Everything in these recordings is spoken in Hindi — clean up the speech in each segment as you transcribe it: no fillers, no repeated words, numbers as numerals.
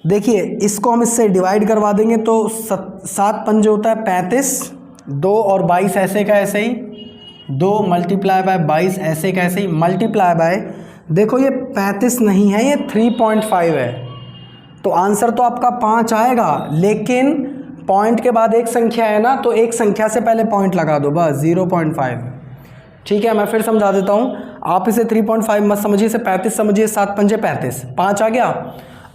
देखिए इसको हम इससे डिवाइड करवा देंगे तो 7 पंजे होता है 35, 2 और 22 ऐसे का ऐसे ही, 2 मल्टीप्लाई बाय 22 ऐसे का ऐसे ही, मल्टीप्लाई बाय, देखो ये 35 नहीं है, ये 3.5 है, तो आंसर तो आपका 5 आएगा, लेकिन पॉइंट के बाद एक संख्या है ना, तो एक संख्या से पहले पॉइंट लगा दो बस, 0.5। ठीक है, मैं फिर समझा देता हूँ, आप इसे 3.5 मत समझिए, इसे 35 समझिए, 7 पंजे 35, 5 आ गया।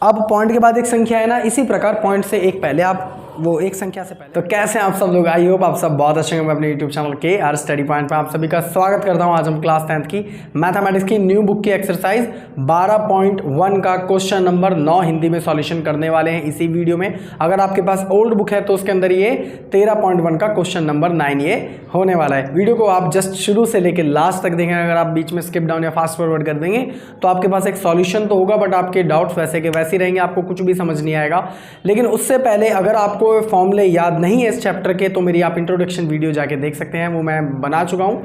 अब पॉइंट के बाद एक संख्या है ना, इसी प्रकार पॉइंट से एक पहले आप वो एक संख्या से पहले। तो कैसे हैं आप सब लोग, आई होप आप सब बहुत अच्छे हैं। मैं अपने यूट्यूब चैनल के आर स्टडी पॉइंट पर आप सभी का स्वागत करता हूं। आज हम क्लास 10th की मैथमेटिक्स की न्यू बुक की एक्सरसाइज 12.1 का क्वेश्चन नंबर 9 हिंदी में सॉल्यूशन करने वाले हैं इसी वीडियो में। अगर आपके पास ओल्ड बुक है तो उसके अंदर ये 13.1 का क्वेश्चन नंबर 9 ये होने वाला है। वीडियो को आप जस्ट शुरू से लेकर लास्ट तक देखें, अगर आप बीच में स्किप डाउन या फास्ट फॉरवर्ड कर देंगे तो आपके पास एक सॉल्यूशन तो होगा, बट आपके डाउट्स वैसे के वैसे ही रहेंगे, आपको कुछ भी समझ नहीं आएगा। लेकिन उससे पहले अगर आपको फॉर्मूले याद नहीं है इस चैप्टर के, तो मेरी आप इंट्रोडक्शन वीडियो जाके देख सकते हैं, वो मैं बना चुका हूं।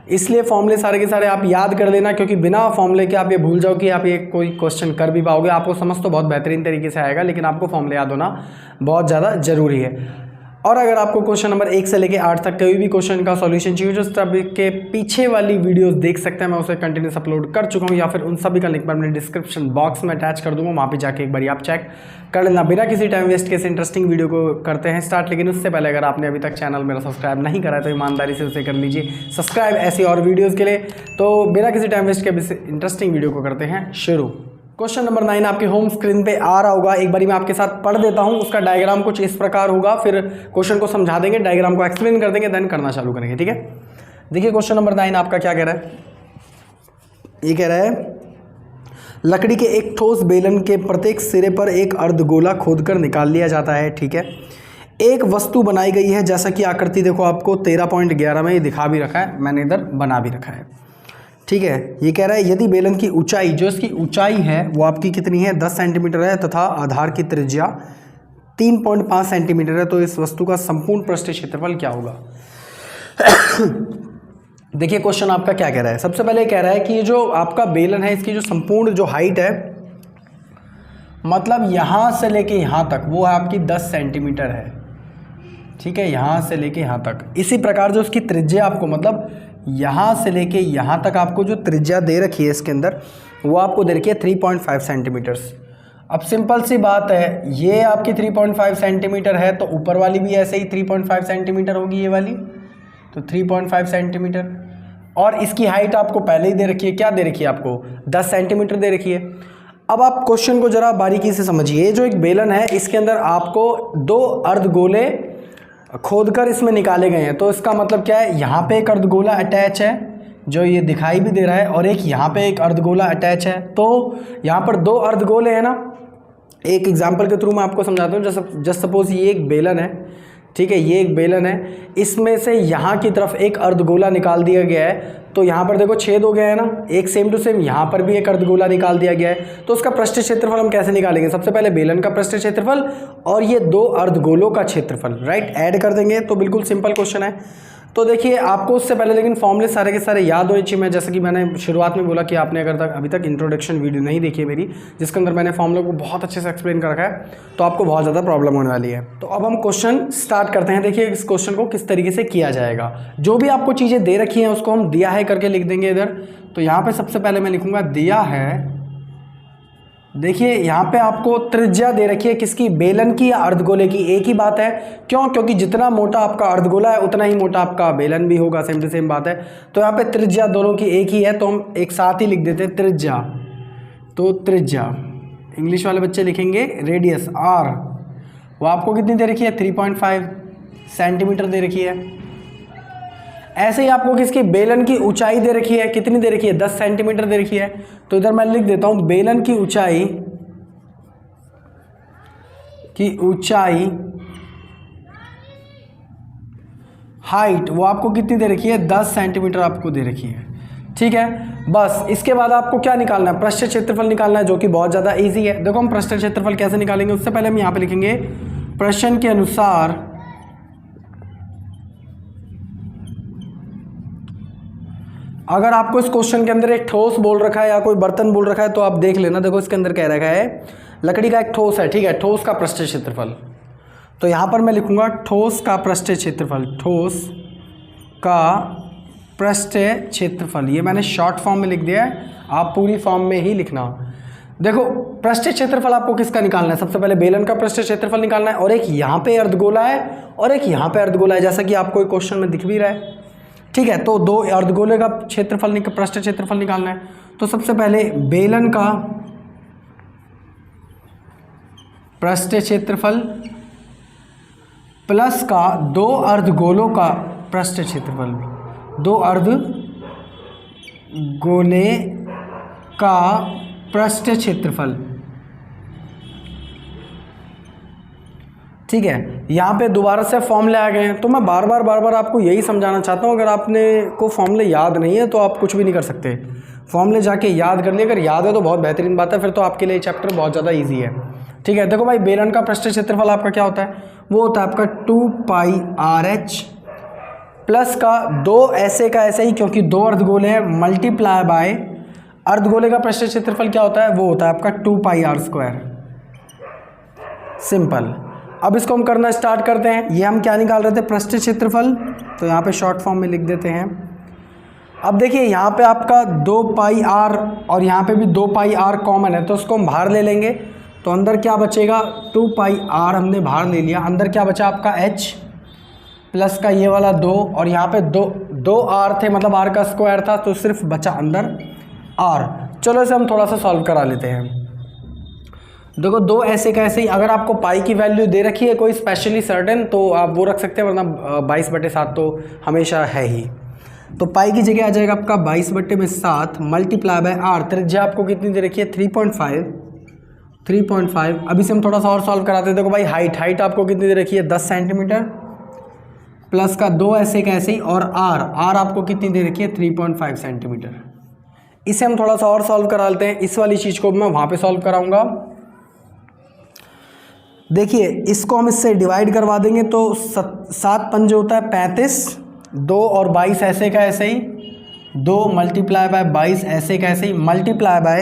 इसलिए फॉर्मूले सारे के सारे आप याद कर लेना, क्योंकि बिना फॉर्मूले के आप ये भूल जाओ कि आप ये कोई क्वेश्चन कर भी पाओगे। आपको समझ तो बहुत बेहतरीन तरीके से आएगा, लेकिन आपको फॉर्मूले याद होना बहुत ज़्यादा जरूरी है। और अगर आपको क्वेश्चन नंबर 1 से लेकर 8 तक कोई भी क्वेश्चन का सॉल्यूशन चाहिए, जो सभी के पीछे वाली वीडियोस देख सकते हैं, मैं उसे कंटिन्यूस अपलोड कर चुका हूं, या फिर उन सभी का लिंक मैं अपने डिस्क्रिप्शन बॉक्स में अटैच कर दूंगा, वहाँ पे जाके एक बार आप चेक कर लेना। बिना किसी टाइम वेस्ट के इस इंटरेस्टिंग वीडियो को करते हैं स्टार्ट। लेकिन उससे पहले अगर आपने अभी तक चैनल मेरा सब्सक्राइब नहीं करा है तो ईमानदारी से उसे कर लीजिए सब्सक्राइब, ऐसी और वीडियोज़ के लिए। तो बिना किसी टाइम वेस्ट के इंटरेस्टिंग वीडियो को करते हैं शुरू। क्वेश्चन नंबर 9 आपके होम स्क्रीन पे आ रहा होगा, एक बारी मैं आपके साथ पढ़ देता हूं। उसका डायग्राम कुछ इस प्रकार होगा, फिर क्वेश्चन को समझा देंगे, डायग्राम को एक्सप्लेन कर देंगे, देन करना चालू करेंगे। ठीक है, देखिए क्वेश्चन नंबर 9 आपका क्या कह रहा है। ये कह रहा है लकड़ी के एक ठोस बेलन के प्रत्येक सिरे पर एक अर्धगोला खोदकर निकाल लिया जाता है। ठीक है, एक वस्तु बनाई गई है, जैसा कि आकृति देखो आपको 13.11 में ये दिखा भी रखा है, मैंने इधर बना भी रखा है। ठीक है, ये कह रहा है यदि बेलन की ऊंचाई, जो इसकी ऊंचाई है वो आपकी कितनी है, 10 सेंटीमीटर है, तथा आधार की त्रिज्या 3.5 सेंटीमीटर है, तो इस वस्तु का संपूर्ण पृष्ठीय क्षेत्रफल क्या होगा। देखिए क्वेश्चन आपका क्या कह रहा है। सबसे पहले कह रहा है कि ये जो आपका बेलन है, इसकी जो संपूर्ण जो हाइट है, मतलब यहाँ से लेके यहाँ तक, वो है आपकी 10 सेंटीमीटर है। ठीक है, यहाँ से लेके यहाँ तक। इसी प्रकार जो उसकी त्रिज्या आपको, मतलब यहाँ से लेके यहाँ तक आपको जो त्रिज्या दे रखी है इसके अंदर, वो आपको दे रखी है 3.5 सेंटीमीटर्स। अब सिंपल सी बात है, ये आपकी 3.5 सेंटीमीटर है, तो ऊपर वाली भी ऐसे ही 3.5 सेंटीमीटर होगी, ये वाली तो 3.5 सेंटीमीटर। और इसकी हाइट आपको पहले ही दे रखी है, क्या दे रखी है आपको, 10 सेंटीमीटर दे रखी है। अब आप क्वेश्चन को जरा बारीकी से समझिए। ये जो एक बेलन है, इसके अंदर आपको 2 अर्धगोले खोदकर इसमें निकाले गए हैं, तो इसका मतलब क्या है, यहाँ पे एक अर्धगोला अटैच है जो ये दिखाई भी दे रहा है, और एक यहाँ पे एक अर्धगोला अटैच है। तो यहाँ पर 2 अर्धगोले हैं ना। एक एग्जांपल के थ्रू मैं आपको समझाता हूँ। जस्ट सपोज ये एक बेलन है, ठीक है, ये एक बेलन है, इसमें से यहाँ की तरफ एक अर्धगोला निकाल दिया गया है, तो यहाँ पर देखो छेद हो गया है ना, एक सेम टू सेम यहाँ पर भी एक अर्धगोला निकाल दिया गया है। तो उसका पृष्ठीय क्षेत्रफल हम कैसे निकालेंगे, सबसे पहले बेलन का पृष्ठीय क्षेत्रफल और ये 2 अर्धगोलों का क्षेत्रफल, राइट, ऐड कर देंगे, तो बिल्कुल सिंपल क्वेश्चन है। तो देखिए आपको उससे पहले लेकिन फॉर्मूले सारे के सारे याद होने चाहिए। मैं जैसे कि मैंने शुरुआत में बोला कि आपने अगर अभी तक इंट्रोडक्शन वीडियो नहीं देखी है मेरी, जिसके अंदर मैंने फॉर्मूले को बहुत अच्छे से एक्सप्लेन कर रखा है, तो आपको बहुत ज़्यादा प्रॉब्लम होने वाली है। तो अब हम क्वेश्चन स्टार्ट करते हैं। देखिए इस क्वेश्चन को किस तरीके से किया जाएगा। जो भी आपको चीज़ें दे रखी हैं उसको हम दिया है करके लिख देंगे इधर। तो यहाँ पर सबसे पहले मैं लिखूँगा दिया है। देखिए यहाँ पे आपको त्रिज्या दे रखी है, किसकी, बेलन की या अर्धगोले की, एक ही बात है। क्यों, क्योंकि जितना मोटा आपका अर्धगोला है उतना ही मोटा आपका बेलन भी होगा, सेम टू सेम बात है। तो यहाँ पे त्रिज्या दोनों की एक ही है, तो हम एक साथ ही लिख देते हैं त्रिज्या। तो त्रिज्या, इंग्लिश वाले बच्चे लिखेंगे रेडियस आर, वो आपको कितनी दे रखी है, 3.5 सेंटीमीटर दे रखी है। ऐसे ही आपको किसकी, बेलन की ऊंचाई दे रखी है, कितनी दे रखी है, 10 सेंटीमीटर दे रखी है। तो इधर मैं लिख देता हूं बेलन की ऊंचाई हाइट वो आपको कितनी दे रखी है, 10 सेंटीमीटर आपको दे रखी है। ठीक है, बस इसके बाद आपको क्या निकालना है, पृष्ठीय क्षेत्रफल निकालना है, जो कि बहुत ज़्यादा इजी है। देखो हम पृष्ठीय क्षेत्रफल कैसे निकालेंगे, उससे पहले हम यहाँ पे लिखेंगे प्रश्न के अनुसार अगर आपको इस क्वेश्चन के अंदर एक ठोस बोल रखा है या कोई बर्तन बोल रखा है तो आप देख लेना। देखो इसके अंदर कह रखा है लकड़ी का एक ठोस है, ठीक है, ठोस का पृष्ठीय क्षेत्रफल। तो यहाँ पर मैं लिखूँगा ठोस का पृष्ठीय क्षेत्रफल, ठोस का पृष्ठीय क्षेत्रफल। ये मैंने शॉर्ट फॉर्म में लिख दिया है, आप पूरी फॉर्म में ही लिखना। देखो पृष्ठीय क्षेत्रफल आपको किसका निकालना है, सबसे पहले बेलन का पृष्ठीय क्षेत्रफल निकालना है, और एक यहाँ पे अर्धगोला है और एक यहाँ पे अर्धगोला है, जैसा कि आपको एक क्वेश्चन में दिख भी रहा है, ठीक है। तो दो अर्धगोले का क्षेत्रफल पृष्ठीय क्षेत्रफल निकालना है। तो सबसे पहले बेलन का पृष्ठीय क्षेत्रफल प्लस का दो अर्धगोलों का पृष्ठीय क्षेत्रफल, दो अर्धगोले का पृष्ठीय क्षेत्रफल, ठीक है। यहाँ पे दोबारा से फॉर्मूले आ गए हैं, तो मैं बार बार आपको यही समझाना चाहता हूँ, अगर आपने को फॉर्मूले याद नहीं है तो आप कुछ भी नहीं कर सकते, फॉर्मूले जाके याद कर लिए, अगर याद है तो बहुत बेहतरीन बात है, फिर तो आपके लिए चैप्टर बहुत ज़्यादा ईजी है, ठीक है। देखो भाई बेलन का पृष्ठीय क्षेत्रफल आपका क्या होता है, वो होता है आपका 2πRH प्लस का दो ऐसे का ऐसे ही, क्योंकि दो अर्धगोले हैं, मल्टीप्लाई बाय अर्धगोले का पृष्ठीय क्षेत्रफल क्या होता है, वो होता है आपका 2πr²। सिंपल। अब इसको हम करना स्टार्ट करते हैं। ये हम क्या निकाल रहे थे, पृष्ठीय क्षेत्रफल, तो यहाँ पे शॉर्ट फॉर्म में लिख देते हैं। अब देखिए यहाँ पे आपका 2πr और यहाँ पे भी 2πr कॉमन है, तो उसको हम बाहर ले लेंगे, तो अंदर क्या बचेगा, 2πr हमने बाहर ले लिया, अंदर क्या बचा आपका h प्लस का ये वाला 2, और यहाँ पे दो r थे, मतलब r का स्क्वायर था, तो सिर्फ बचा अंदर r। चलो इसे हम थोड़ा सा सॉल्व करा लेते हैं। देखो दो ऐसे का ऐसे ही, अगर आपको पाई की वैल्यू दे रखी है कोई स्पेशली सर्टेन, तो आप वो रख सकते हैं, वरना 22/7 तो हमेशा है ही। तो पाई की जगह आ जाएगा आपका 22/7 मल्टीप्लाई बाय r। त्रिज्या आपको कितनी दे रखी है, 3.5। अब इसे हम थोड़ा सा और सॉल्व कराते हैं। देखो भाई हाइट आपको कितनी दे रखी है, 10 सेंटीमीटर प्लस का दो ऐसे का ऐसे ही, और r आपको कितनी दे रखी है, 3.5 सेंटीमीटर। इसे हम थोड़ा सा और सॉल्व करा लेते हैं। इस वाली चीज़ को मैं वहाँ पे सॉल्व कराऊंगा। देखिए इसको हम इससे डिवाइड करवा देंगे, तो 7 पंजे होता है 35, 2 और 22 ऐसे का ऐसे ही, 2 मल्टीप्लाई बाय 22 ऐसे का ऐसे ही, मल्टीप्लाई बाय,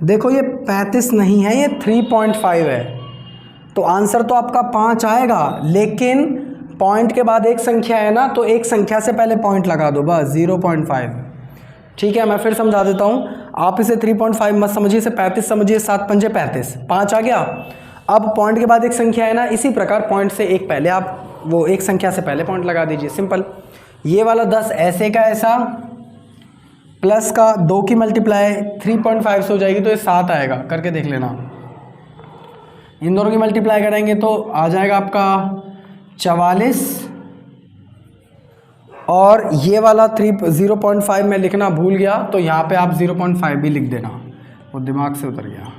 देखो ये 35 नहीं है, ये 3.5 है, तो आंसर तो आपका 5 आएगा, लेकिन पॉइंट के बाद एक संख्या है ना, तो एक संख्या से पहले पॉइंट लगा दो, बस 0.5, ठीक है। मैं फिर समझा देता हूँ, आप इसे 3.5 मत समझिए, इसे 35 समझिए। 7 पंजे 35, 5 आ गया। अब पॉइंट के बाद एक संख्या है ना, इसी प्रकार पॉइंट से एक पहले आप वो एक संख्या से पहले पॉइंट लगा दीजिए, सिंपल। ये वाला 10 ऐसे का ऐसा प्लस का 2 की मल्टीप्लाई 3.5 से हो जाएगी, तो ये 7 आएगा, करके देख लेना। इन दोनों की मल्टीप्लाई करेंगे तो आ जाएगा आपका 44, और ये वाला 0.5 में लिखना भूल गया, तो यहाँ पे आप 0.5 भी लिख देना, वो दिमाग से उतर गया।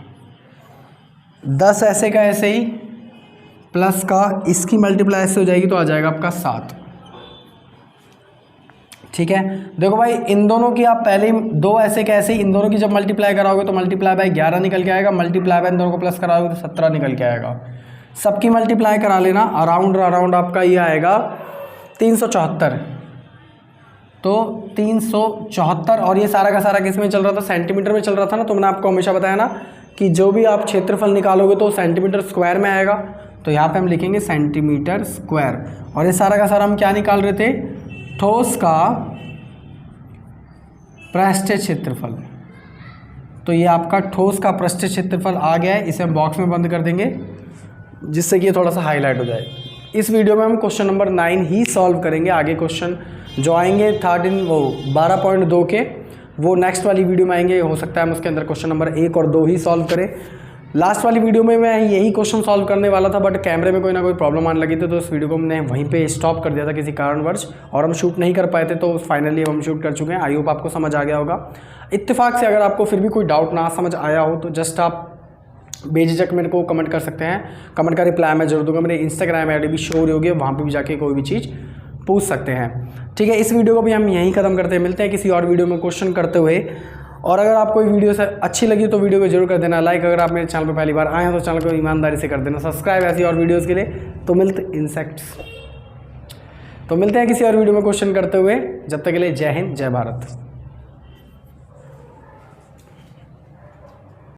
10 ऐसे का ऐसे ही प्लस का इसकी मल्टीप्लाई ऐसे हो जाएगी, तो आ जाएगा आपका 7, ठीक है। देखो भाई इन दोनों की आप पहले ही दो ऐसे के ऐसे ही, इन दोनों की जब मल्टीप्लाई कराओगे तो मल्टीप्लाई बाय 11 निकल के आएगा, मल्टीप्लाई बाय इन दोनों को प्लस कराओगे तो 17 निकल के आएगा। सबकी मल्टीप्लाई करा लेना, अराउंड आपका ये आएगा 374, तो 374, और ये सारा का सारा किस में चल रहा था, सेंटीमीटर में चल रहा था ना। तो मैंने आपको हमेशा बताया ना कि जो भी आप क्षेत्रफल निकालोगे तो सेंटीमीटर स्क्वायर में आएगा, तो यहाँ पे हम लिखेंगे सेंटीमीटर स्क्वायर। और ये सारा का सारा हम क्या निकाल रहे थे, ठोस का पृष्ठीय क्षेत्रफल। तो ये आपका ठोस का पृष्ठीय क्षेत्रफल आ गया है, इसे हम बॉक्स में बंद कर देंगे, जिससे कि ये थोड़ा सा हाईलाइट हो जाए। इस वीडियो में हम क्वेश्चन नंबर 9 ही सॉल्व करेंगे, आगे क्वेश्चन जो आएंगे 12.2 के, वो नेक्स्ट वाली वीडियो में आएंगे। हो सकता है हम उसके अंदर क्वेश्चन नंबर 1 और 2 ही सॉल्व करें। लास्ट वाली वीडियो में मैं यही क्वेश्चन सॉल्व करने वाला था, बट कैमरे में कोई ना कोई प्रॉब्लम आने लगी थी, तो इस वीडियो को हमने वहीं पे स्टॉप कर दिया था किसी कारणवश, और हम शूट नहीं कर पाए थे। तो फाइनली हम शूट कर चुके हैं। आई होप आपको समझ आ गया होगा। इत्तेफाक से अगर आपको फिर भी कोई डाउट ना समझ आया हो तो जस्ट आप बेझिझक मेरे को कमेंट कर सकते हैं, कमेंट का रिप्लाई मैं जरूर दूंगा। मेरे इंस्टाग्राम आई डी भी शो हो रही होगी, वहाँ पर भी जाके कोई भी चीज़ पूछ सकते हैं, ठीक है। इस वीडियो को भी हम यहीं ख़त्म करते हैं, मिलते हैं किसी और वीडियो में क्वेश्चन करते हुए। और अगर आपको वीडियो से अच्छी लगी तो वीडियो को जरूर कर देना लाइक। अगर आप मेरे चैनल पर पहली बार आए हैं तो चैनल को ईमानदारी से कर देना सब्सक्राइब, ऐसी और वीडियोस के लिए। तो मिलते हैं किसी और वीडियो में क्वेश्चन करते हुए। जब तक के लिए जय हिंद, जय भारत।